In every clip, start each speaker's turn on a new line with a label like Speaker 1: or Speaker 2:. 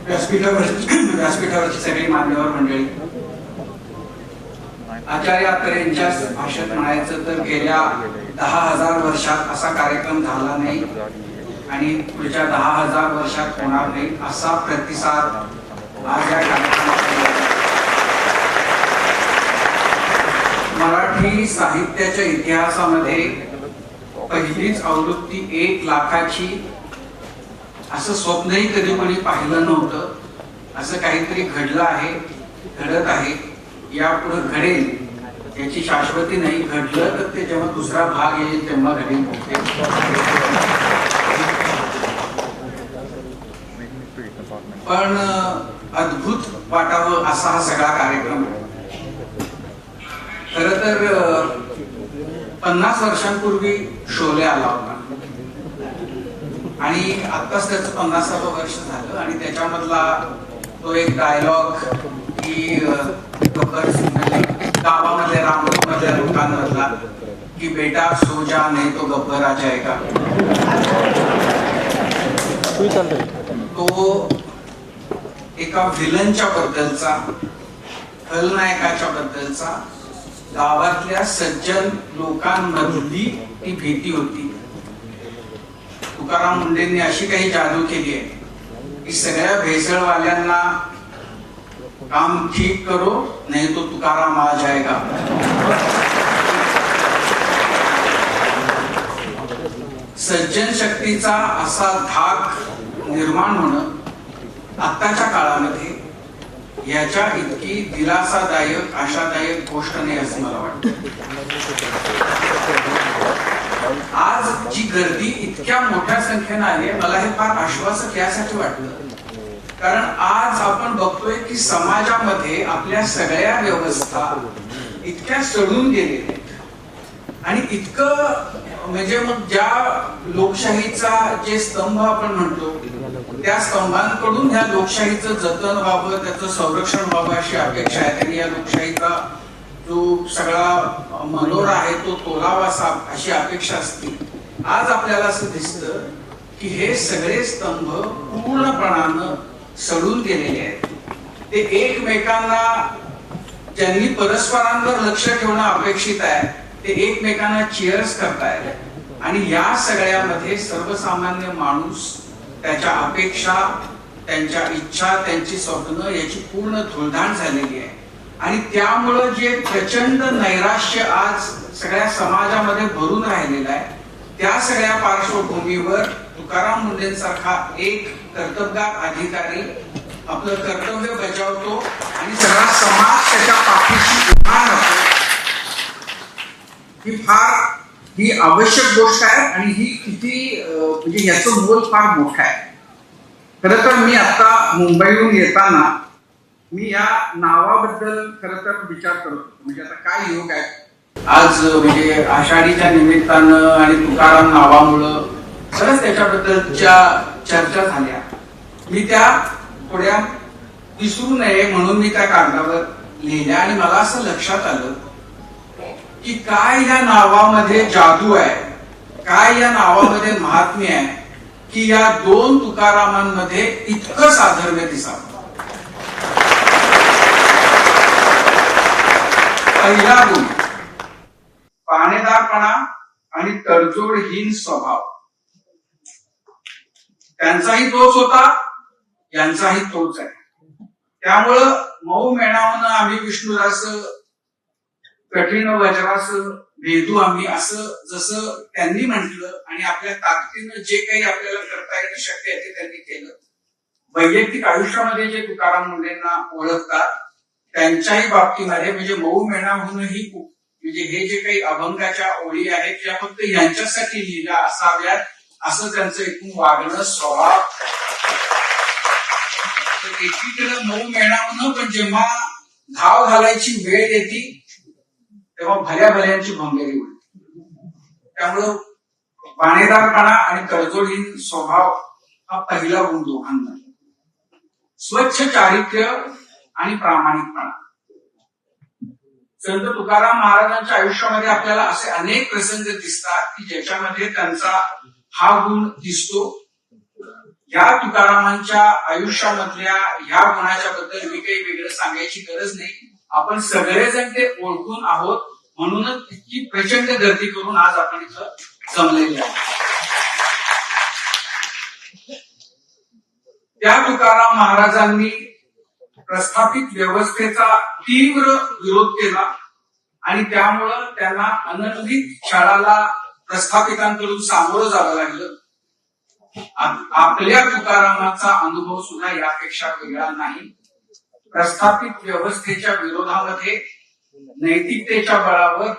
Speaker 1: व्यासपीठावरची सगळी मान्यवर मंडळी, आचार्य अत्रेंच्या भाषेत म्हणायचं तर गेल्या 10,000 वर्षात असा कार्यक्रम झाला नाही आणि पुढच्या 10,000 वर्षात होणार नाही असा प्रतिसाद आज या कार्यक्रमाला. मराठी साहित्याच्या इतिहासामध्ये पहिलीच आवृत्ती 1 लाखाची असं स्वप्नही कधी कोणी पाहिलं नव्हतं. असं काहीतरी घडलं आहे, घडत आहे, यापुढे घडेल याची शाश्वती नाही. घडलं तर ते जेव्हा दुसरा भाग येईल तेव्हा घडेल. पण अद्भुत वाटावं असा हा सगळा कार्यक्रम. खर तर 50 वर्षांपूर्वी शोले आला होता आणि आत्ताच त्याचं 50वे वर्ष झालं आणि त्याच्यामधला तो एक डायलॉग की गब्बर सिंगने गावामध्ये रामपूरमधल्या लोकांमधला की बेटा सो जा नाही तो गब्बर आ जाएगा, तो एका व्हिलनच्या बद्दलचा, खलनायकाच्या बद्दलचा, गावातल्या सज्जन लोकांमधली ती भीती होती. तुकाराम मुंडेंनी अशी काही जादू केली आहे की सगळ्या भेसळवाल्यांना काम ठीक करो नहीं तो तुकाराम आ जाएगा. सज्जन शक्तीचा असा धाक निर्माण होणं आत्ताच्या काळामध्ये याच्या इतकी दिलासादायक आशादायक गोष्ट नाही असं मला वाटतं. आज जी गर्दी इतक्या मोठ्या संख्येने आली आहे, मला हे फार आश्वासक यासाठी वाटलं कारण आज आपण बघतोय की समाजामध्ये आपल्या सगळ्या व्यवस्था इतक्या सडून गेलेल्या आणि इतकं म्हणजे मग ज्या लोकशाहीचा जे स्तंभ आपण म्हणतो त्या स्तंभांकडून ह्या लोकशाहीचं जतन व्हावं, त्याचं संरक्षण व्हावं अशी अपेक्षा आहे. त्यांनी या लोकशाहीचा जो सगळा मनोरा आहे तो तोलावा अशी अपेक्षा असते. आज आपल्याला असं दिसतं की हे सगळे स्तंभ पूर्णपणानं सडून गेलेले आहेत. ते एकमेकांना ज्यांनी परस्परांवर लक्ष ठेवणं अपेक्षित आहे ते एकमेकांना चीअर्स करतायत आणि या सगळ्यामध्ये सर्वसामान्य माणूस त्याच्या अपेक्षा, त्यांच्या इच्छा, त्यांची स्वप्न याची पूर्ण धुळधाण झालेली आहे आणि त्यामुळं जे प्रचंड नैराश्य आज सगळ्या समाजामध्ये भरून राहिलेलं आहे त्या सगळ्या पार्श्वभूमीवर तुकाराम मुंडेंसारखा एक कर्तबगार अधिकारी आपलं कर्तव्य बजावतो आणि सगळा समाज त्याच्या पाठीशी उभा राहतो. ही आवश्यक गोष्ट आहे आणि ही किती म्हणजे याचं मोल फार मोठं आहे. खरं तर मी आता मुंबईहून येताना मी या नावाबद्दल खरं तर विचार करत होतो. म्हणजे आता काय योग आहे आज म्हणजे आषाढीच्या निमित्तानं आणि तुकाराम नावामुळं खरंच त्याच्याबद्दलच्या चर्चा झाल्या. मी त्या थोड्या विसरू नये म्हणून मी त्या कागदावर लिहिल्या आणि मला असं लक्षात आलं की काय या नावामध्ये जादू आहे, काय या नावामध्ये महात्म्य आहे की या 2 तुकारामांमध्ये इतकं साधर्म्य दिसावं. पहिला गुण पाणेदारपणा आणि तडजोडहीन स्वभाव. त्यांचाही तोच होता, यांचाही तोच आहे. त्यामुळं मऊ मेणावनं आम्ही विष्णुदास, कठीण वज्रास भेदू आम्ही, असं जसं त्यांनी म्हटलं आणि आपल्या ताकदीनं जे काही आपल्याला करता येणं शक्य आहे ते त्यांनी केलं. वैयक्तिक आयुष्यामध्ये जे तुकाराम मुंडेंना ओळखतात त्यांच्याही बाबतीमध्ये म्हणजे मऊ मेणाहूनही म्हणजे हे जे काही अभंगाच्या ओळी आहेत त्या फक्त यांच्यासाठी लिहिल्या असाव्यात असं त्यांचं एकूण वागणं, स्वभाव. एकीकडे मऊ मेणावनं पण जेव्हा धाव घालायची वेळ येते तेव्हा भल्या भल्यांची भंगेरी उडते. त्यामुळं पाणेदारपणा आणि तडजोडहीन स्वभाव हा पहिला गुण दोघांना. स्वच्छ चारित्र्य आणि प्रामाणिकपणा. संत तुकाराम महाराजांच्या आयुष्यामध्ये आपल्याला असे अनेक प्रसंग दिसतात की ज्याच्यामध्ये त्यांचा हा गुण दिसतो. या तुकारामांच्या आयुष्यामधल्या ह्या गुणाच्या बद्दल मी काही वेगळं सांगायची गरज नाही. आपण सगळेजण ते ओळखून आहोत, म्हणूनच इतकी प्रचंड गर्दी करून आज आपण इथं जमलेले आहोत. त्या तुकाराम महाराजांनी प्रस्थापित व्यवस्थेचा तीव्र विरोध केला आणि त्यामुळं त्यांना अनन्वित छळाला प्रस्थापितांकडून सामोरं जावं लागलं. आपल्या तुकारामाचा अनुभव सुद्धा यापेक्षा वेगळा नाही. प्रस्थापित व्यवस्थेच्या विरोधामध्ये नैतिकतेच्या बळावर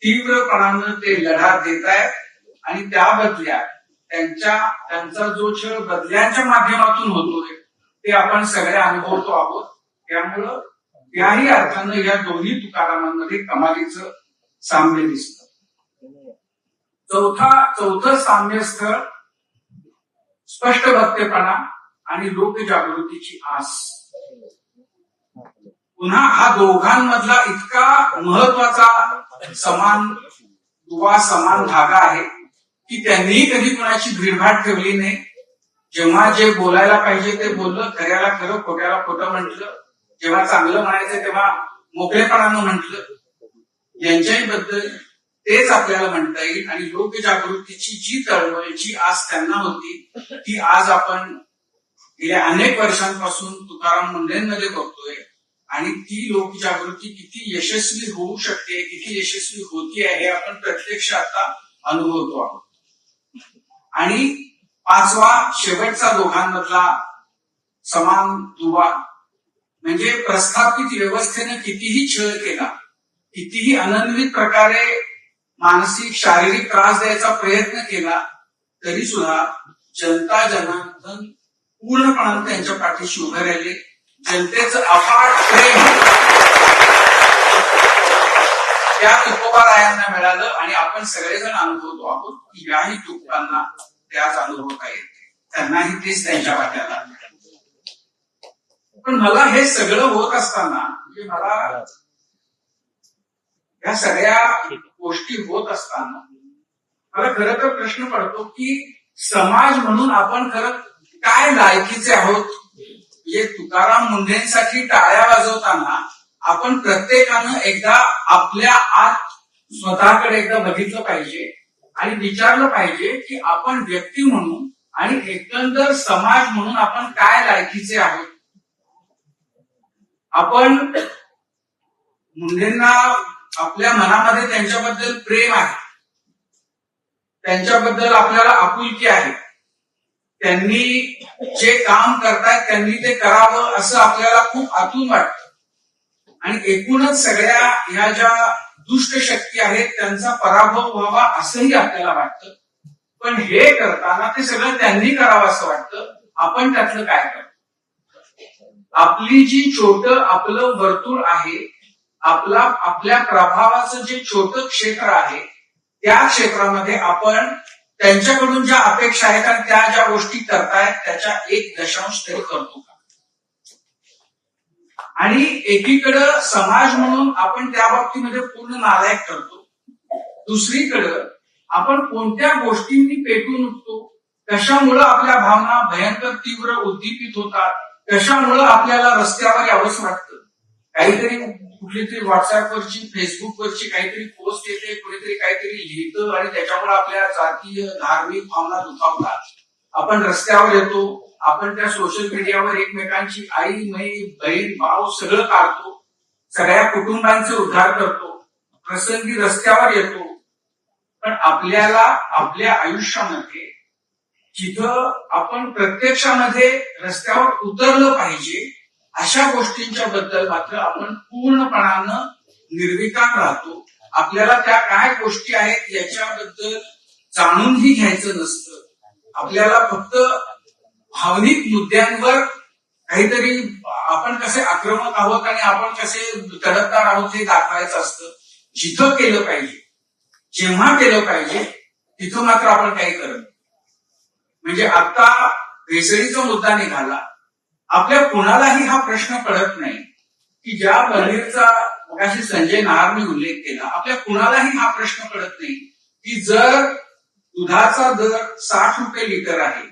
Speaker 1: तीव्रपणानं ते लढा देत आहेत आणि त्या बदल्यात त्यांचा जो छळ बदल्यांच्या माध्यमातून होतोय ते आपण सगळे अनुभवतो आहोत. त्यामुळं त्याही अर्थानं या दोन्ही तुकारामांमध्ये कमालीचं साम्य दिसतं. चौथं साम्यस्थळ स्पष्ट वक्तेपणा आणि लोकजागृतीची आस. पुन्हा हा दोघांमधला इतका महत्वाचा समान धागा आहे की त्यांनी कधी कोणाची भीडभाड ठेवली नाही. जेव्हा जे बोलायला पाहिजे ते बोललं, खऱ्याला खरं खोट्याला खोटं म्हटलं, जेव्हा चांगलं म्हणायचं तेव्हा मोकळेपणानं म्हटलं. यांच्याही बद्दल तेच आपल्याला म्हणता येईल. आणि लोकजागृतीची जी तळमळ, जी आस त्यांना होती ती आज आपण गेल्या अनेक वर्षांपासून तुकाराम मुंढेंमध्ये बघतोय. आणि ती लोकजागृती किती यशस्वी होऊ शकते, किती यशस्वी होती आहे हे आपण प्रत्यक्ष आता अनुभवतो आहोत. आणि पाचवा शेवटचा दोघांमधला समान दुवा म्हणजे प्रस्थापित व्यवस्थेनं कितीही छळ केला, कितीही अनन्वित प्रकारे मानसिक शारीरिक त्रास द्यायचा प्रयत्न केला, तरी सुद्धा जनता जनार्दन पूर्णपणाने त्यांच्या पाठीशी उभे राहिले. जनतेचं अफाट प्रेम त्या तुकोबारायांना मिळालं आणि आपण सगळेजण अनुभवतो आहोत की याही तुकांना त्याच अनुभवता येते. त्यांनाही तेच त्यांच्या वाट्याला. पण मला हे सगळं होत असताना म्हणजे मला या सगळ्या गोष्टी होत असताना मला खरं तर प्रश्न पडतो की समाज म्हणून आपण खरं काय लायकीचे आहोत. म्हणजे तुकाराम मुंढेंसाठी टाळ्या वाजवताना आपण प्रत्येकानं एकदा आपल्या आत स्वतःकडे एकदा बघितलं पाहिजे आणि विचारलं पाहिजे की आपण व्यक्ती म्हणून आणि एकंदर समाज म्हणून आपण काय लायकीचे आहोत. आपण मुंढेंना आपल्या मनामध्ये त्यांच्याबद्दल प्रेम आहे, त्यांच्याबद्दल आपल्याला आपुलकी आहे. त्यांनी जे काम करतायत त्यांनी ते करावं असं आपल्याला खूप आतून वाटतं. आणि एकूणच सगळ्या ह्या ज्या दुष्ट शक्ती आहेत त्यांचा पराभव व्हावा असंही आपल्याला वाटतं. पण हे करताना ते सगळं त्यांनी करावं असं वाटतं. आपण त्यातलं काय करतो. आपली जी आपलं वर्तुळ आहे, आपल्या प्रभावाचं जे छोटं क्षेत्र आहे त्या क्षेत्रामध्ये आपण त्यांच्याकडून ज्या अपेक्षा आहेत आणि त्या ज्या गोष्टी करतायत त्याच्या 1% तरी करतो का. आणि एकीकडं समाज म्हणून आपण त्या बाबतीमध्ये पूर्ण नालायक करतो, दुसरीकडं आपण कोणत्या गोष्टींनी पेटून उठतो, कशामुळं आपल्या भावना भयंकर तीव्र उद्दीपित होतात, कशामुळं आपल्याला रस्त्यावर यावंच वाटतं. काहीतरी कुठली तरी व्हॉट्सअपवरची फेसबुकवरची काहीतरी पोस्ट येते, कुणीतरी काहीतरी लिहितं आणि त्याच्यामुळे आपल्या जातीय धार्मिक भावना दुखावतात. आपण रस्त्यावर येतो, आपण त्या सोशल मीडियावर एकमेकांची आई मै बहीण भाऊ सगळं काढतो, सगळ्या कुटुंबांचे उद्धार करतो, प्रसंगी रस्त्यावर येतो. पण आपल्याला आपल्या आयुष्यामध्ये जिथं आपण प्रत्यक्षामध्ये रस्त्यावर उतरलं पाहिजे अशा गोष्टींच्या बद्दल मात्र आपण पूर्णपणानं निर्विकार राहतो. आपल्याला त्या काय गोष्टी आहेत याच्याबद्दल जाणूनही घ्यायचं नसतं. आपल्याला फक्त भावनिक मुद्द्यांवर काहीतरी आपण कसे आक्रमक आहोत आणि आपण कसे तडफदार आहोत हे दाखवायचं असतं. जिथं केलं पाहिजे, जेव्हा केलं पाहिजे तिथं मात्र आपण काही करत नाही. म्हणजे आता भेसळीचा मुद्दा निघाला, आपल्या कुणालाही हा प्रश्न पडत नाही की ज्या पनीरचा मगाशी संजय नाहारने उल्लेख केला, आपल्या कुणालाही हा प्रश्न पडत नाही की जर दुधाचा दर 60 रुपये लिटर आहे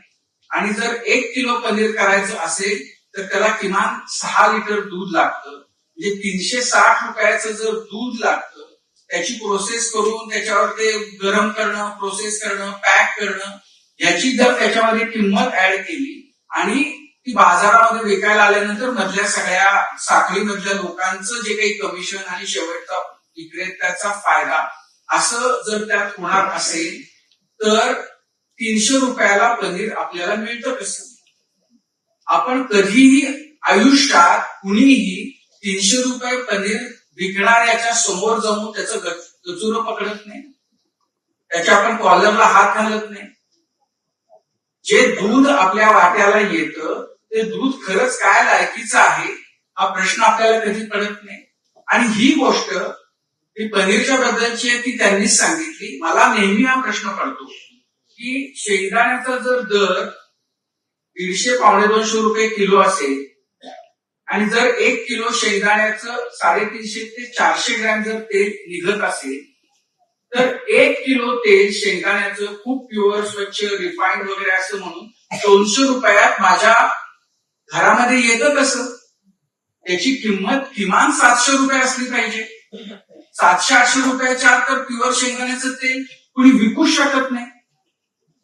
Speaker 1: आणि जर 1 किलो पनीर करायचं असेल तर त्याला किमान 6 लिटर दूध लागतं. म्हणजे 360 रुपयाचं जर दूध लागतं, त्याची प्रोसेस करून त्याच्यावर ते गरम करणं, प्रोसेस करणं, पॅक करणं, याची जर त्याच्यामध्ये किंमत ऍड केली आणि ती बाजारामध्ये विकायला आल्यानंतर मधल्या सगळ्या साखळीमधल्या लोकांचं जे काही कमिशन आणि शेवटचा विक्रेत्याचा फायदा असं जर त्यात होणार असेल तर 300 रुपयाला पनीर आपल्याला मिळतं कसं? आपण कधीही आयुष्यात कुणीही 300 रुपये पनीर विकणाऱ्याच्या समोर जाऊन त्याचं गचुरं पकडत नाही, त्याच्या आपण कॉलरला हात घालत नाही. जे दूध आपल्या वाट्याला येतं ते दूध खरंच काय लायकीचं आहे हा प्रश्न आपल्याला कधी पडत नाही. आणि ही गोष्ट ही पनीरच्या बद्दलची आहे ती त्यांनीच सांगितली. मला नेहमी हा प्रश्न पडतो की शेंगदाण्याचा जर दर 150-125 रुपये किलो असेल आणि जर 1 किलो शेंगदाण्याचं 350 ते 400 ग्रॅम जर तेल निघत असेल तर 1 किलो तेल शेंगदाण्याचं खूप प्युअर स्वच्छ रिफाईंड वगैरे असं म्हणून 200 रुपयात माझ्या घरामध्ये येतं कसं? त्याची किंमत किमान 700 रुपये असली पाहिजे. 700-800 रुपयाच्या आत तर प्युअर शेंगदाण्याचं तेल कुणी विकूच शकत नाही.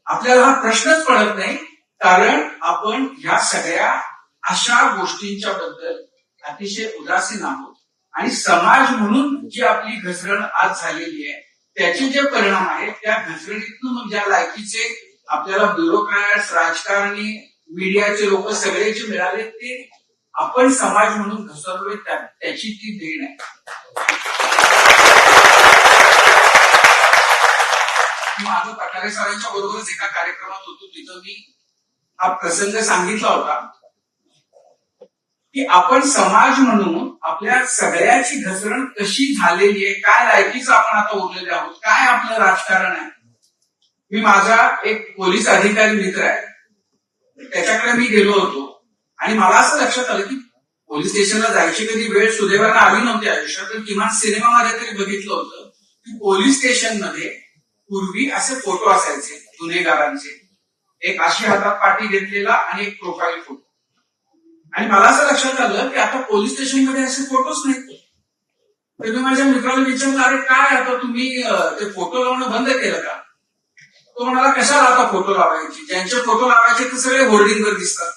Speaker 1: आपल्याला हा प्रश्नच पडत नाही कारण आपण ह्या सगळ्या अशा गोष्टींच्या बद्दल अतिशय उदासीन आहोत. आणि समाज म्हणून जी आपली घसरण आज झालेली आहे त्याचे जे परिणाम आहेत त्या घसरणीतून मग ज्या लायकीचे आपल्याला ब्युरोक्रॅट्स, राजकारणी, मीडियाचे लोक सगळे जे मिळाले ते आपण समाज म्हणून घसरलोय त्याची ती देण आहे. मागं पठारे सरांच्या बरोबरच एका कार्यक्रमात होतो तिथं मी हा प्रसंग सांगितला होता की आपण समाज म्हणून आपल्या सगळ्याची घसरण कशी झालेली आहे, काय लायकीचं आपण आता उरलेले आहोत, काय आपलं राजकारण आहे. मी माझा एक पोलीस अधिकारी मित्र आहे त्याच्याकडे मी गेलो होतो आणि मला असं लक्षात आलं की पोलीस स्टेशनला जायची कधी वेळ सुदैवानं आली नव्हती आयुष्यात, पण किमान सिनेमामध्ये तरी बघितलं होतं की पोलीस स्टेशनमध्ये पूर्वी असे फोटो असायचे गुन्हेगारांचे, एक अशी हातात पाठी घेतलेला आणि एक प्रोफाईल फोटो. आणि मला असं लक्षात आलं की आता पोलीस स्टेशनमध्ये असे फोटोच नाहीत. तर मी माझ्या मित्राला विचारलं, अरे काय आता तुम्ही ते फोटो लावणं बंद केलं का? तो म्हणाला, कशाला आता फोटो लावायची, ज्यांचे फोटो लावायचे ते सगळे होर्डिंगवर दिसतात.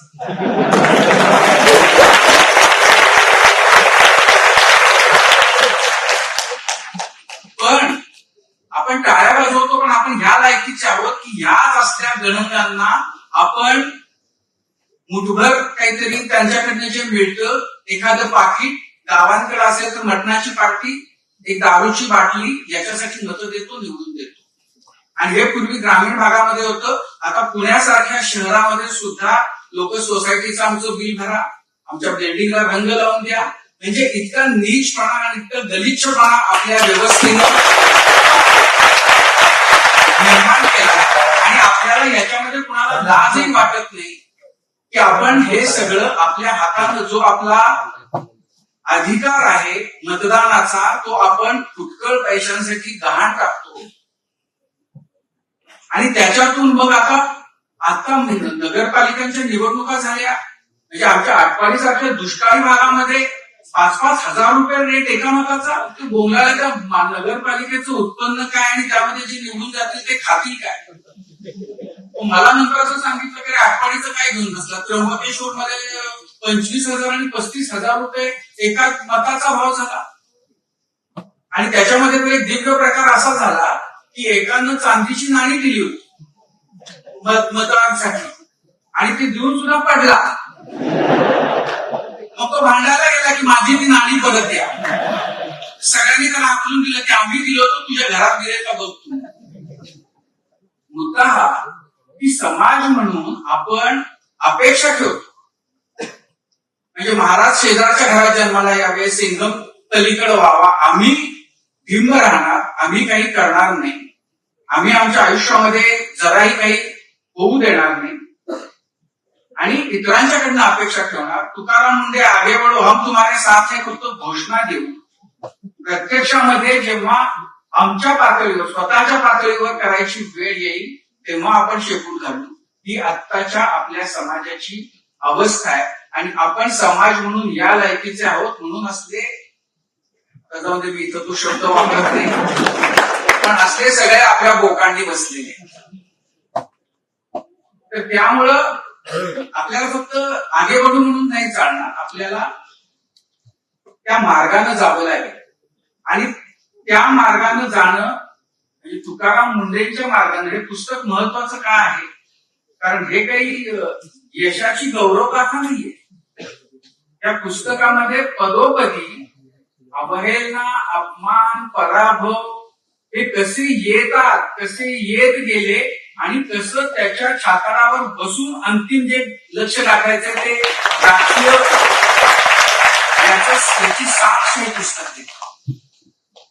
Speaker 1: पण आपण टाळ्या वाजवतो पण आपण ह्या लायकीचे आहोत की ह्याच असल्या गणकांना आपण मुठभर काहीतरी त्यांच्याकडनं जे मिळतं, एखादं पाकिट, गावांकडे असेल तर मटणाची पाटी, एक दारूची बाटली, याच्यासाठी मतं देतो, निवडून देतो. आणि हे पूर्वी ग्रामीण भागामध्ये होतं. आता पुण्यासारख्या शहरामध्ये सुद्धा लोक सोसायटीचं आमचं बिल भरा, आमच्या बिल्डिंगला रंग लावून द्या, म्हणजे इतका नीचपणा आणि इतकं गलिच्छपणा आपल्या व्यवस्थेनं निर्माण केला. आणि आपल्याला याच्यामध्ये कुणाला लाजही वाटत नाही की आपण हे सगळं आपल्या हातात जो आपला अधिकार आहे मतदानाचा तो आपण फुटकळ पैशांसाठी गहाण टाकतो. आणि त्याच्यातून मग आता नगरपालिकांच्या निवडणुका झाल्या, म्हणजे आमच्या आटपाडी सारख्या दुष्काळी भागामध्ये 5-5 हजार रुपये रेट एका मताचा. ते बोंबलाला त्या नगरपालिकेचं उत्पन्न काय आणि त्यामध्ये जे निवडून जातील ते खातील काय. मला नंतर असं सांगितलं की आटपाडीचं काय घेऊन बसला, त्र्यंबकेश्वर मध्ये 25,000 आणि 35,000 रुपये एका मताचा भाव झाला. आणि त्याच्यामध्ये तो एक दिव्य प्रकार असा झाला की एकानं चांदीची नाणी दिली होती मतदानासाठी आणि ती देऊन सुद्धा पडला. मग तो भांडायला गेला की माझी ती नाणी परत द्या. सगळ्यांनी त्याला आकलून दिलं की आम्ही दिलं होतं, तुझ्या घरात दिले का बघ तू. मुद्दा हा की समाज म्हणून आपण अपेक्षा ठेवतो. म्हणजे महाराज शेजारच्या घरात जन्माला यावे, सिंघम पलीकडे व्हावा, आम्ही भिन्न राहणार, आम्ही काही करणार नाही, आम्ही आमच्या आयुष्यामध्ये जराही काही होऊ देणार नाही आणि इतरांच्याकडनं अपेक्षा ठेवणार. तुकाराम मुंडे आगे बढो हम तुम्हारे साथ है फक्त घोषणा देऊ. प्रत्यक्षामध्ये जेव्हा आमच्या पातळीवर स्वतःच्या पातळीवर करायची वेळ येईल तेव्हा आपण शेपूट घालू. ही आत्ताच्या आपल्या समाजाची अवस्था आहे. आणि आपण समाज म्हणून या लायकीचे आहोत म्हणून असले, जाऊन दे मी इथं तो शब्द वापरत नाही, पण असले सगळे आपल्या बोकांडी बसलेले. तर त्यामुळं आपल्याला फक्त आगे बढू म्हणून नाही चालणार, आपल्याला त्या मार्गाने जावं लागेल. आणि त्या मार्गाने जाणं म्हणजे तुकाराम मुंडेंच्या मार्गाने, हे पुस्तक महत्वाचं का आहे, कारण हे काही यशाची गौरवगाथा नाहीये. या पुस्तकामध्ये पदोपदी अवहेलना, अपमान, पराभव हे कसे येतात, कसे येत गेले आणि कसं त्याच्या छाताडावर बसून अंतिम जे लक्ष लागायचं ते राजकीय, याची साक्ष हे पुस्तक देतं.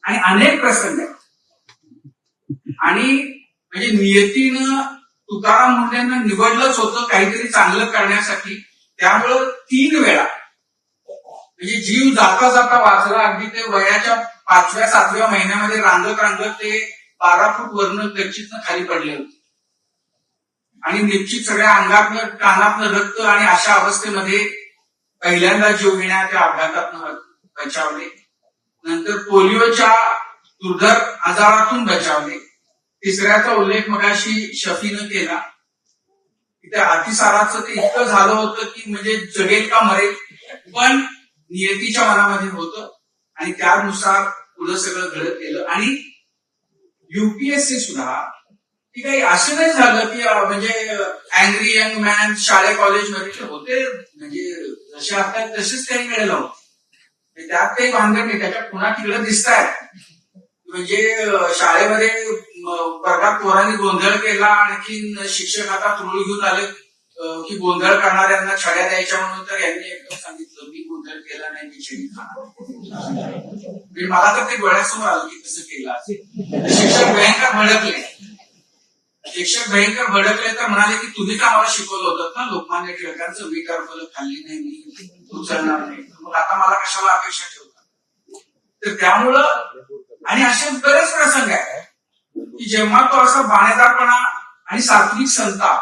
Speaker 1: आणि अनेक प्रसंग आहेत. आणि म्हणजे नियतीनं तुकाराम मुंडेंना निवडलंच होतं काहीतरी चांगलं करण्यासाठी. त्यामुळं 3 वेळा म्हणजे जीव जाता जाता वाचला. अगदी ते वयाच्या 5व्या-7व्या महिन्यामध्ये रांगत रांगत ते 12 फूट वरनं गच्चीतनं खाली पडले होते. आणि निश्चित सगळ्या अंगातनं कानातनं रक्त आणि अशा अवस्थेमध्ये पहिल्यांदा जीव घेण्या त्या अपघातातनं बचावले. नंतर पोलिओच्या दुर्धर आजारातून बचावले. तिसऱ्याचा उल्लेख मगाशी शफीनं केला. त्या अतिसाराचं ते इतकं झालं होतं की म्हणजे जगेल का मरेल, पण नियतीच्या मनामध्ये होतं आणि त्यानुसार पुढं सगळं घडत गेलं. आणि युपीएससी सुद्धा की काही असं नाही झालं की म्हणजे अँग्री यंग मॅन शाळे कॉलेजमध्ये होते, म्हणजे जसे असतात तसेच काही वेळेला होते. त्यात काही भानगड नाही. त्याच्या पुन्हा तिकडे दिसत आहेत. म्हणजे शाळेमध्ये वर्गात पोरांनी गोंधळ केला, आणखी शिक्षक आता तुरळू घेऊन आले की गोंधळ करणाऱ्यांना छड्या द्यायच्या म्हणून. तर यांनी एकदम सांगितलं मी गोंधळ केला नाही, मी छडी खाणार. मला तर ते डोळ्यासमोर आलं की कसं केलं असेल. शिक्षक भडकले तर म्हणाले की तुम्हीच आम्हाला शिकवलं होतं ना लोकमान्य टिळकांचं मी फलक खाल्ली नाही, मी उचलणार नाही, मग आता मला कशाला अपेक्षा ठेवतात. तर त्यामुळं आणि असे बरेच प्रसंग आहेत की जेव्हा तो असा बाणेदारपणा आणि सात्विक संताप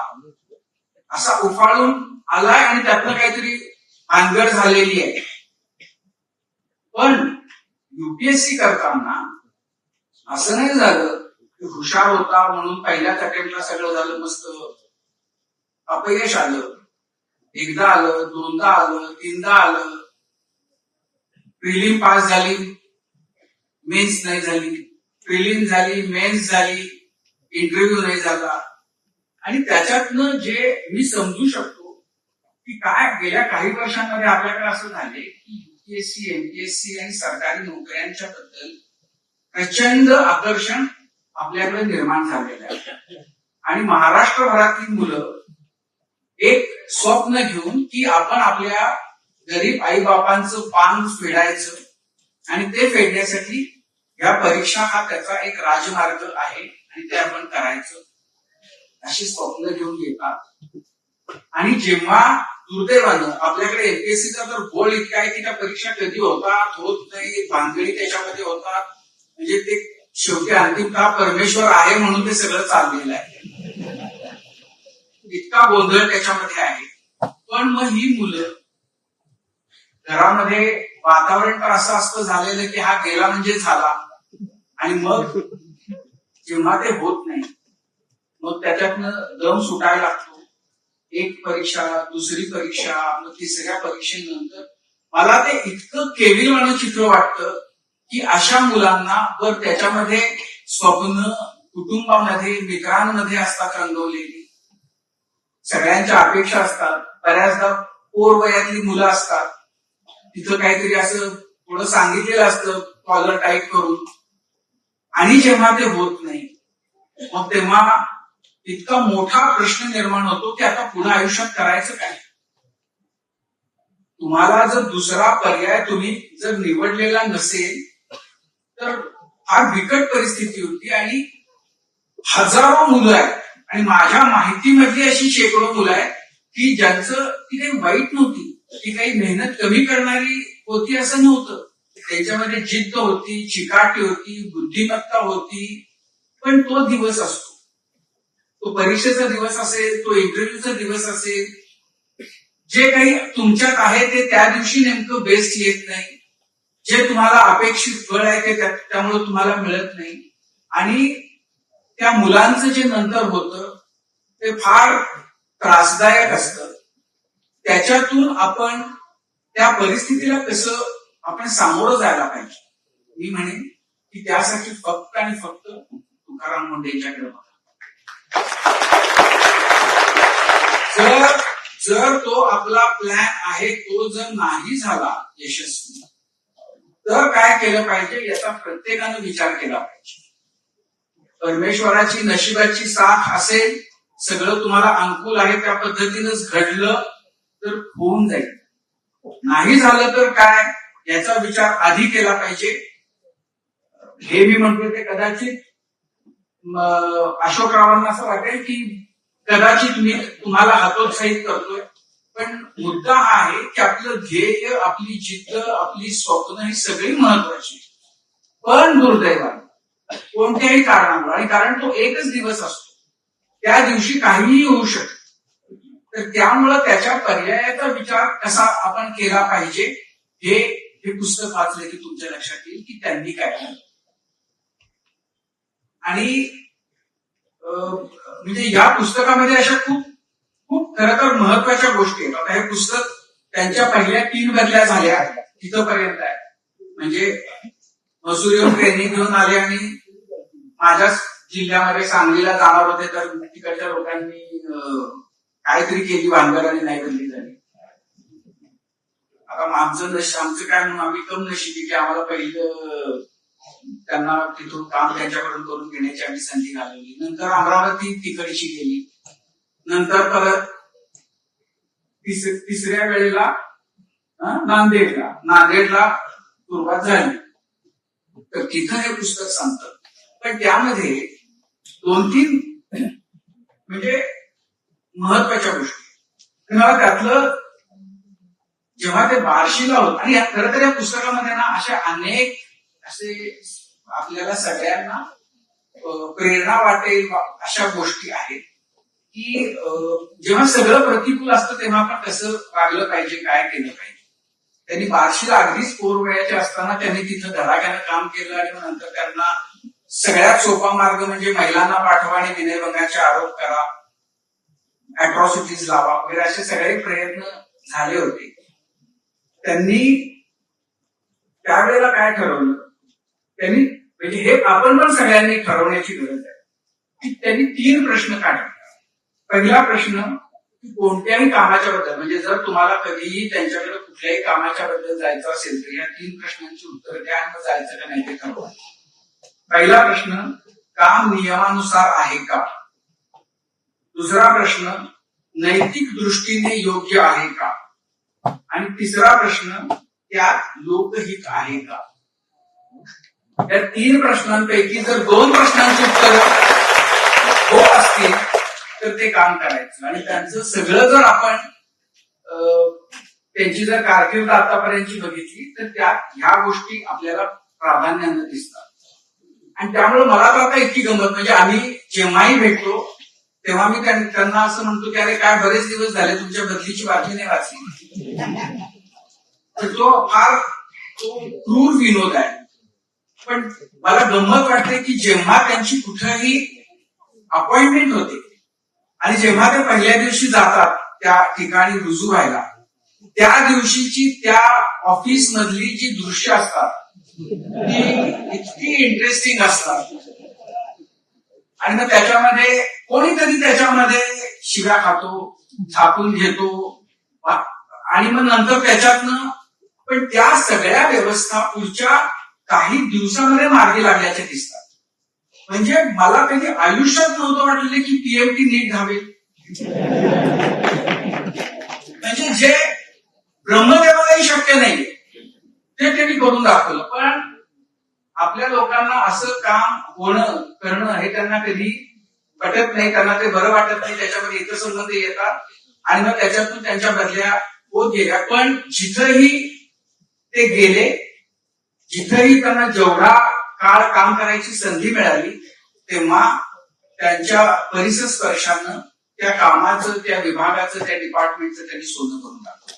Speaker 1: असा उफाळून आलाय आणि त्यातनं काहीतरी भानगड झालेली आहे. पण युपीएससी करताना असं नाही झालं की हुशार होता म्हणून पहिल्याच अटेम्प्टला सगळं झालं मस्त. अपयश आलं, एकदा आलं, दोनदा आलं, 3दा आलं. प्रिलिम पास झाली, मेन्स नाही झाली, प्रिलिम झाली, मेन्स झाली, इंटरव्ह्यू नाही झाला. आणि त्याच्यातनं जे मी समजू शकतो की काय गेल्या काही वर्षांमध्ये आपल्याकडे असं झाले की युपीएससी, एमपीएससी आणि सरकारी नोकऱ्यांच्या बद्दल प्रचंड आकर्षण आपल्याकडे निर्माण झालेलं आहे. आणि महाराष्ट्रभरातील मुलं एक स्वप्न घेऊन की आपण आपल्या गरीब आईबापांचं पान फेडायचं आणि ते फेडण्यासाठी या परीक्षा हा त्याचा एक राजमार्ग आहे आणि ते आपण करायचं अशी स्वप्न घेऊन येतात. आणि जेव्हा दुर्दैवानं आपल्याकडे एमपीएससीचा तर गोळ इतका आहे की त्या परीक्षा कधी होतात होत नाही, भानगडी त्याच्यामध्ये होतात. म्हणजे ते शेवटी अंतिमतः परमेश्वर आहे म्हणून ते सगळं चाललेलं आहे. इतका गोंधळ त्याच्यामध्ये आहे. पण मग ही मुलं घरामध्ये वातावरण तर असं असतं झालेलं की हा गेला म्हणजे झाला. आणि मग जेव्हा ते होत नाही मग त्याच्यातनं दम सुटायला लागतो. एक परीक्षा, दुसरी परीक्षा, मग तिसऱ्या परीक्षेनंतर मला ते इतकं केविलवाणं चित्र वाटतं की अशा मुलांना वर त्याच्यामध्ये स्वप्न कुटुंबामध्ये मित्रांमध्ये असतात रंगवलेली, सगळ्यांच्या अपेक्षा असतात. बऱ्याचदा पोरवयातली मुलं असतात, तिथं काहीतरी असं थोडं सांगितलेलं असतं कॉलर टाईप करून. आणि जेव्हा ते होत नाही मग तेव्हा इतका मोठा प्रश्न निर्माण होतो की आता पुन्हा आयुष्यात करायचं काय. तुम्हाला जर दुसरा पर्याय तुम्ही जर निवडलेला नसेल तर फार बिकट परिस्थिती होती. आणि हजारो मुलं आहेत आणि माझ्या माहितीमधली अशी शेकडो मुलं आहेत की ज्यांचं ती काही वाईट नव्हती, ती काही मेहनत कमी करणारी होती असं नव्हतं. त्यांच्यामध्ये जिद्द होती, चिकाटी होती, बुद्धिमत्ता होती. पण तो दिवस असतो तो परीक्षेचा दिवस असेल, तो इंटरव्ह्यूचा दिवस असेल, जे काही तुमच्यात आहे ते त्या दिवशी नेमकं बेस्ट येत नाही, जे तुम्हाला अपेक्षित फळ आहे ते त्यामुळे तुम्हाला मिळत नाही, आणि त्या मुलांचं जे नंतर होतं ते फार त्रासदायक असतं. त्याच्यातून आपण त्या परिस्थितीला कसं आपण सामोरं जायला पाहिजे. मी म्हणेन की त्यासाठी फक्त आणि फक्त तुकाराम मुंडेंच्याकडे बघा. जर तो आपला प्लॅन आहे तो जर नाही झाला यशस्वी, तर काय केलं पाहिजे याचा प्रत्येकानं विचार केला पाहिजे. परमेश्वराची नशिबाची साथ असेल, सगळं तुम्हाला अनुकूल आहे त्या पद्धतीनंच घडलं तर होऊन जाईल. नाही झालं तर काय याचा विचार आधी केला पाहिजे. हे मी म्हणतो ते कदाचित अशोकरावांना असं वाटेल की कदाचित मी तुम्हाला हतोत्साहित करतोय, पण मुद्दा हा आहे की आपलं ध्येय, आपली जिद्द, आपली स्वप्न ही सगळी महत्वाची. पण दुर्दैवाने कोणत्याही कारणामुळे, आणि कारण तो एकच दिवस असतो, त्या दिवशी काहीही होऊ शकतं, तर त्यामुळं त्याच्या पर्यायाचा विचार कसा आपण केला पाहिजे हे पुस्तक वाचलं की तुमच्या लक्षात येईल की त्यांनी काय केलं. आणि म्हणजे या पुस्तकामध्ये अशा खूप खूप खरं तर महत्वाच्या गोष्टी आहेत. आता हे पुस्तक त्यांच्या पहिल्या 3 बदल्या झाल्या तिथपर्यंत आहे. म्हणजे मसुरीहून ट्रेनिंग घेऊन आले आणि माझ्याच जिल्ह्यामध्ये सांगलीला जाणार होते, तर तिकडच्या लोकांनी काहीतरी केली भानगड आणि नाही बदली झाली. आता आमचं काय म्हणून आम्ही कम नशिबी की आम्हाला पहिलं त्यांना तिथून काम त्यांच्याकडून करून घेण्याची आम्ही संधी घालवली. नंतर अमरावती तिकडची गेली, नंतर परत तिसऱ्या वेळेला नांदेडला सुरुवात झाली. तर तिथं हे पुस्तक सांगतं. पण त्यामध्ये 2-3 म्हणजे महत्वाच्या गोष्टी. मला त्यातलं जेव्हा ते बार्शीला होत, आणि खरं तर या पुस्तकामध्ये ना अशा अनेक असे आपल्याला सगळ्यांना प्रेरणा वाटेल अशा गोष्टी आहेत की जेव्हा सगळं प्रतिकूल असतं तेव्हा आपण कसं वागलं पाहिजे, काय केलं पाहिजे. त्यांनी बार्शीला अगदीच पोरवयाचे असताना त्यांनी तिथं धडाक्यानं काम केलं, आणि मग नंतर त्यांना सगळ्यात सोपा मार्ग म्हणजे महिलांना पाठवा आणि विनयभंगाचे आरोप करा, अॅट्रॉसिटीज लावा वगैरे असे सगळे प्रयत्न झाले होते. त्यांनी त्यावेळेला काय ठरवलं, त्यांनी म्हणजे हे आपण पण सगळ्यांनी ठरवण्याची गरज आहे की त्यांनी 3 प्रश्न काढले. पहिला प्रश्न की कोणत्याही कामाच्या बद्दल, म्हणजे जर तुम्हाला कधीही त्यांच्याकडे कुठल्याही कामाच्या बद्दल जायचं असेल तर या 3 प्रश्नांची उत्तर द्या आणि मग जायचं का नाही ते ठरवा. पहिला प्रश्न, काम नियमानुसार आहे का? दुसरा प्रश्न, नैतिक दृष्टीने योग्य आहे का? आणि तिसरा प्रश्न, त्यात लोकहित आहे का? या 3 प्रश्नांपैकी जर 2 प्रश्नांची उत्तर हो असतील तर ते काम करायचं. आणि त्यांचं सगळं जर आपण त्यांची जर कारकीर्द आतापर्यंतची बघितली तर त्यात ह्या गोष्टी आपल्याला प्राधान्यानं दिसतात. आणि त्यामुळे मला तर आता इतकी गंमत, म्हणजे आम्ही जेव्हाही भेटतो तेव्हा मी त्यांना असं म्हणतो की अरे काय बरेच दिवस झाले तुमच्या बदलीची बातमी नाही वाचली. तर तो फार क्रूर विनोद आहे. पण मला गंमत वाटते की जेव्हा त्यांची कुठेही अपॉइंटमेंट होते आणि जेव्हा ते पहिल्या दिवशी जातात त्या ठिकाणी रुजू व्हायला, त्या दिवशीची त्या ऑफिस मधली जी दृश्य असतात ती इतकी इंटरेस्टिंग असतात. आणि मग त्याच्यामध्ये कोणीतरी त्याच्यामध्ये शिव्या खातो, छापून घेतो, आणि मग नंतर त्याच्यातनं पण त्या सगळ्या व्यवस्था पुढच्या काही दिवसामध्ये मार्गी लागल्याचे दिसतात. म्हणजे मला कधी आयुष्यात नव्हतं वाटलेलं की पीएमटी नीट धावेल. म्हणजे जे ब्रह्मदेवालाही शक्य नाही ते त्यांनी करून दाखवलं. पण आपल्या लोकांना असं काम करणं हे त्यांना कधी पटत नाही, त्यांना ते बरं वाटत नाही, त्याच्यामध्ये हितसंबंध येतात आणि मग त्याच्यातून त्यांच्या बदल्या होत गेल्या. पण जिथंही ते गेले, जिथंही त्यांना जेवढा काळ काम करायची संधी मिळाली, तेव्हा त्यांच्या परिसर स्पर्शानं त्या कामाचं, त्या विभागाचं, त्या डिपार्टमेंटचं त्यांनी सोनं करून टाकलं.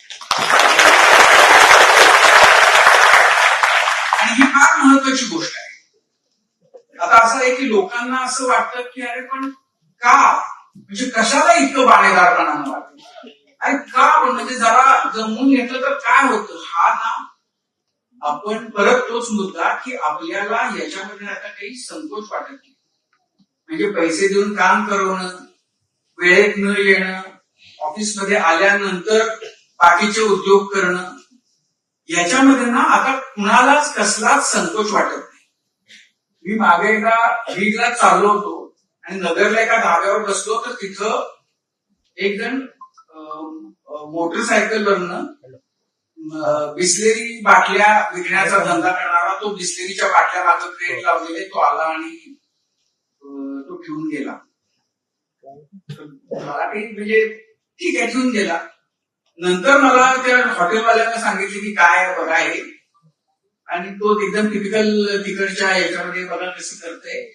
Speaker 1: आणि ही फार महत्वाची गोष्ट आहे. आता असं आहे की लोकांना असं वाटतं की अरे पण का, म्हणजे कशाला इतकं बाणेदारपणानं वाटतं, अरे का, पण म्हणजे जरा जमून घेतलं तर काय होतं. हा ना, आपण परत तोच मुद्दा की आपल्याला याच्यामध्ये आता काही संकोच वाटत नाही. म्हणजे पैसे देऊन काम करवणं, वेळेत न येणं, ऑफिसमध्ये आल्यानंतर बाकीचे उद्योग करणं, याच्यामध्ये ना आता कुणालाच कसलाच संकोच वाटत नाही. मी मागे एकदा बीडला चाललो होतो आणि नगरला एका धाब्यावर बसलो, तर तिथं एक जण मोटरसायकलवरनं बिस्लेरी बाटल्या विकण्याचा धंदा करणारा, तो बिस्लेरीच्या बाटल्या मागे क्रेट लावलेले, तो आला आणि तो ठेवून गेला. मला काही म्हणजे ठीक आहे, ठेवून गेला. नंतर मला त्या हॉटेलवाल्यानं सांगितले की काय बघा हे, आणि तो एकदम टिपिकल तिकडच्या याच्यामध्ये बघा कसं करतंय.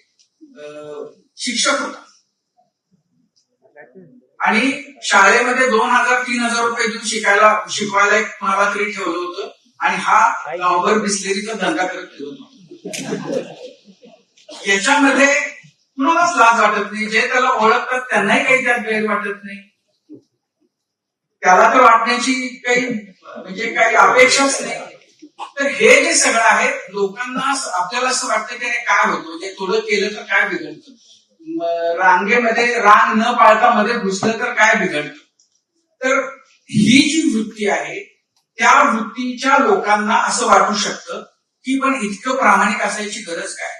Speaker 1: शिक्षक होता आणि शाळेमध्ये 2,000-3,000 रुपये देऊन शिकवायला एक कुणाला तरी ठेवलं होतं, आणि हा गावभर बिस्लेरीचा धंदा करत फिरत. याच्यामध्ये कुणालाच लाज वाटत नाही. जे त्याला ओळखतात त्यांनाही काही त्यात गैर वाटत नाही. त्याला तर वाटण्याची काही म्हणजे काही अपेक्षाच नाही. तर हे जे सगळं आहे, लोकांना आपल्याला असं वाटतं की काय होतं, म्हणजे थोडं केलं तर काय बिघडतं, रांगेमध्ये रांग न पाळता मध्ये घुसलं तर काय बिघडतं. तर ही जी वृत्ती आहे, त्या वृत्तीच्या लोकांना असं वाटू शकतं की पण इतकं प्रामाणिक असायची गरज काय,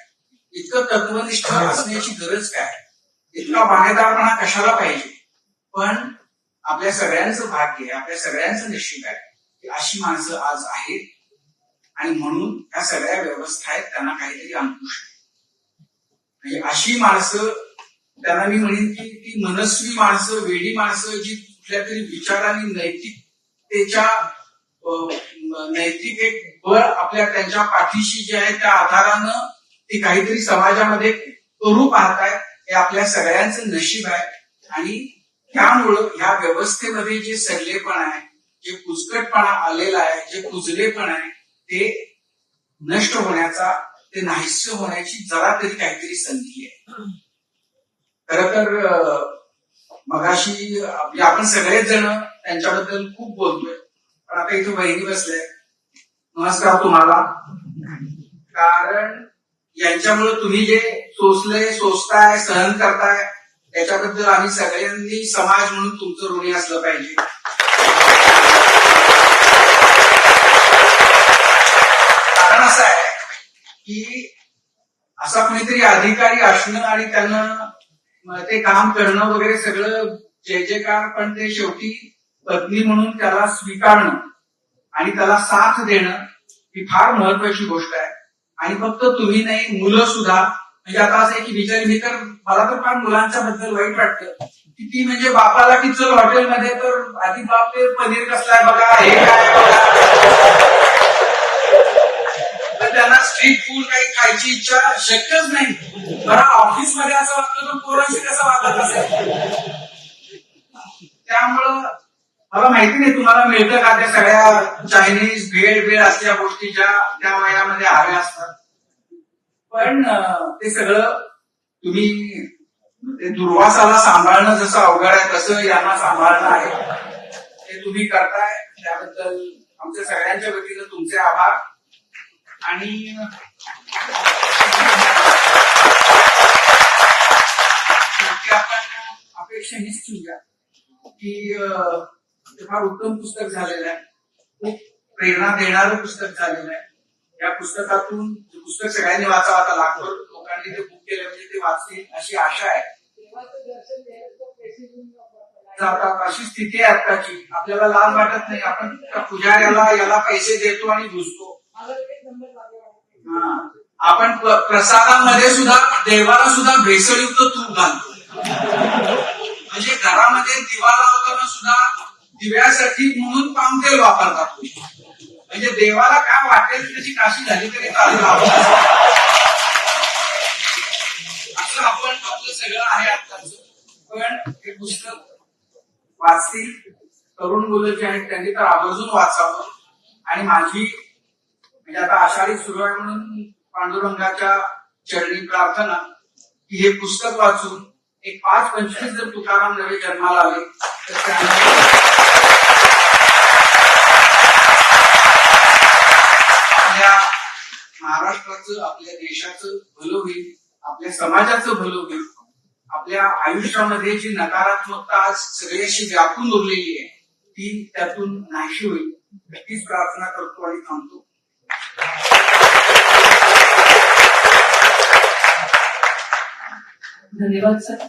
Speaker 1: इतकं तत्वनिष्ठ असण्याची गरज काय, इतका बाणेदारपणा कशाला पाहिजे. पण आपल्या सगळ्यांचं भाग्य आहे, आपल्या सगळ्यांचं नशीब आहे की अशी माणसं आज आहेत, आणि म्हणून ह्या सगळ्या व्यवस्था आहेत त्यांना काहीतरी अंकुश आहे. म्हणजे अशी माणसं, त्यांना मी म्हणेन की ती मनस्वी माणसं, वेडी माणसं, जी कुठल्या तरी विचारांनी नैतिकतेच्या नैतिक एक बळ आपल्या त्यांच्या पाठीशी जे आहे त्या आधारानं ती काहीतरी समाजामध्ये करू पाहतायत, हे आपल्या सगळ्यांचं नशीब आहे. आणि त्यामुळं ह्या व्यवस्थेमध्ये जे सडलेपण आहे, जे कुचकटपणा आलेला आहे, जे कुजलेपण आहे, ते नष्ट होण्याचा, ते नाहीसे होण्याची जरा तरी काहीतरी संधी आहे. खरं तर मगाशी आपण सगळेच जण त्यांच्याबद्दल खूप बोलतोय, पण आता इथे बहिणी बसले, नमस्कार तुम्हाला. कारण यांच्यामुळे तुम्ही जे सोचताय, सहन करताय, त्याच्याबद्दल आम्ही सगळ्यांनी समाज म्हणून तुमचं ऋणी असलं पाहिजे. कारण असं आहे की असा कुणीतरी अधिकारी असणं आणि त्यांना ते काम करणं वगैरे सगळं जय जयकार, पण ते शेवटी पत्नी म्हणून त्याला स्वीकारणं आणि त्याला साथ देणं ही फार महत्वाची गोष्ट आहे. आणि फक्त तुम्ही नाही, मुलं सुद्धा. म्हणजे आता असं आहे की बिचारी, मी तर मला तर फार मुलांच्या बद्दल वाईट वाटतं की ती म्हणजे बापाला की चल हॉटेलमध्ये, तर आधी बाप ते पनीर कसलाय बघा, हे काय बघा, तर त्यांना स्ट्रीट फूड काही खायची इच्छा शक्यच नाही. बरं ऑफिसमध्ये असं वाटतं तर पोरांशी कसं वागत असेल. त्यामुळं मला माहिती नाही तुम्हाला मिळतं का त्या सगळ्या चायनीज भेळ असल्या गोष्टी ज्या त्या वयामध्ये हव्या असतात. पण ते सगळं तुम्ही, ते दुर्वासाला सांभाळणं जसं अवघड आहे तसं यांना सांभाळणं आहे, ते तुम्ही करताय. त्याबद्दल आमच्या सगळ्यांच्या वतीनं तुमचे आभार. आणि आपण अपेक्षा हीच ठेवूया की ते फार उत्तम पुस्तक झालेलं आहे, खूप प्रेरणा देणारं पुस्तक झालेलं आहे. या पुस्तकातून पुस्तक सगळ्यांनी वाचावं, आता लाखो लोकांनी ते बुक केलं म्हणजे ते वाचतील अशी आशा आहे. जातात अशी स्थिती आहे आत्ताची. आपल्याला लाज वाटत नाही, आपण पुजाऱ्याला पैसे देतो आणि घुसतो. आपण प्रसादामध्ये सुद्धा देवाला सुद्धा भेसळयुक्त तूप घालतो. म्हणजे घरामध्ये दिवा लावताना सुद्धा दिव्यासाठी म्हणून पाम तेल वापरतात. म्हणजे देवाला काय वाटेल त्याची काशी झाली तरी चालेल. असं आपण आपलं सगळं आहे आत्ताच, पण हे पुस्तक वाचतील तरुण मुलं जी आहेत त्यांनी तर आवर्जून वाचावं. आणि माझी म्हणजे आता आषाढी सुरू आहे म्हणून पांडुरंगाच्या चरणी प्रार्थना की हे पुस्तक वाचून एक 5-25 जर तुकाराम नवे जन्माला आले तर त्यांना आपल्या महाराष्ट्राचं, आपल्या देशाचं भलं होईल, आपल्या समाजाचं भलं होईल. आपल्या आयुष्यामध्ये जी नकारात्मकता आज सगळी अशी व्यापून उरलेली आहे ती त्यातून नाहीशी होईल, तीच प्रार्थना करतो आणि थांबतो.
Speaker 2: धन्यवाद सर.